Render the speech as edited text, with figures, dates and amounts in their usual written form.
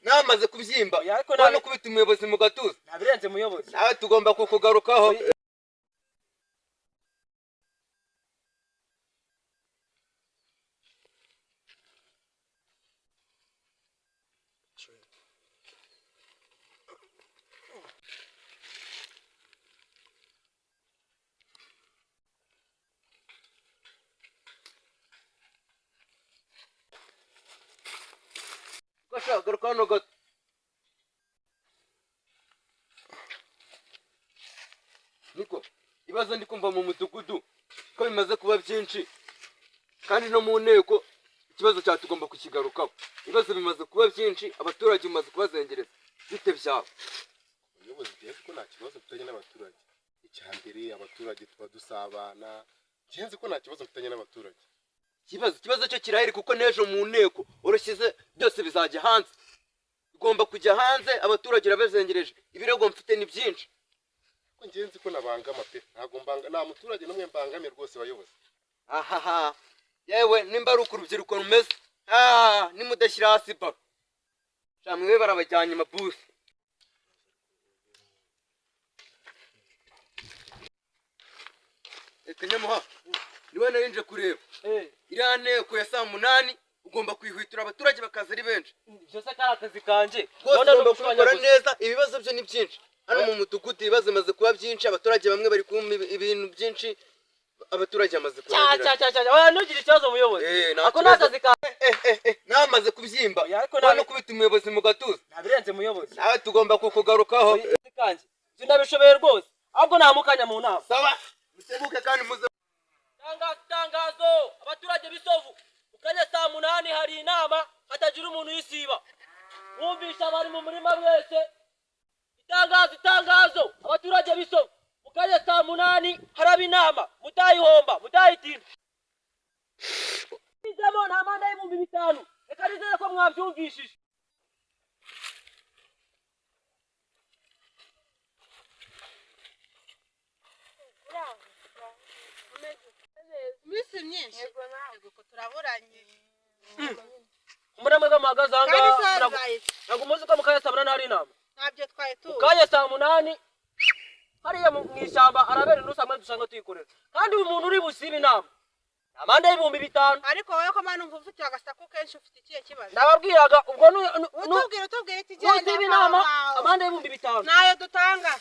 namaze kubyimba no kubita umuyobozi mu gatuza nabirenze muyobozi nawe tugomba kukugarukaho. Garuka hano gato. Niko ibibazo ndi kumva mu mudugudu ko bimaze kuba byinshi kandi no mu nteko ikibazo cyatugomba kukigarukaho. Ibibazo bimaze kuba byinshi, abaturage bimaze kubazengereza bite byawe. Ubuyobozi bwiye ko nta kibazo mfitanye n'abaturage. Icyambere abaturage tuba dusabana, ngenzi ko nta kibazo mfitanye n'abaturage. Ikibazo cyo kirahari kuko nejo mu nteko urashyize byose bizajya hanze. Ugomba kujya hanze, abaturage rabazengereje. Ibirego mfite ni byinshi. Ko ngenzi ko nabangama pe. Ntago mbanga nta muturage n'umwe mbangamiye rwose bayobozi. Ahaha. Yewe nimba ari urubyiruko rumeze. Nimudashyira hasi ba. Shamwe barabajyanye mabusi. Ekanyamuha. Niwe narinje kureba. Iriya nteko ya saa 8 ugomba kwihwitura abaturage bakaza ari benshi. byose kari akazi kanje None ugomba kubikora neza, ibibazo byo ni byinshi. Hano mu mudugudu ibibazo bimaze kuba byinshi, abaturage bamwe bari kumva ibintu byinshi, abaturage bamaze cya oya ntugire ikibazo muyobozi ako nakazi kanje namaze kubyimba no kubita umuyobozi mu gatuza nabirenze muyobozi nawe tugomba kukugarukaho kanje ndabishoboye rwose ahubwo namukanya mu nama. Sawa musebuke kandi muze Tangazo abaturage bisovu ukanya saa 8 hari inama hatagira umuntu yisiba. Wumvisha abari mu murima mwese. Itangazo abaturage bisovu ukanya saa 8 haraba inama mutayihomba mutayitinda. Bizemo nta manda y'ibihumbi 5 reka nizere ko mwabyumvishije. Misi myinshi yego ko turaburanye Umurama gamagaza anga nago muzi ko mukanya saa 8 hari inama ntabyo twaye tu ukanya saa 8 hariya mu ishyamba arabera nusamwe dusanga tuyikorera kandi uyu muntu uri busiba inama amande y'ibihumbi 5 ariko wowe ko manu mvufite agasaku kenshi ufite ikihe kibazo nababwiraga ubwo utubwire ikigenda inama amande y'ibihumbi 5 nayo dutanga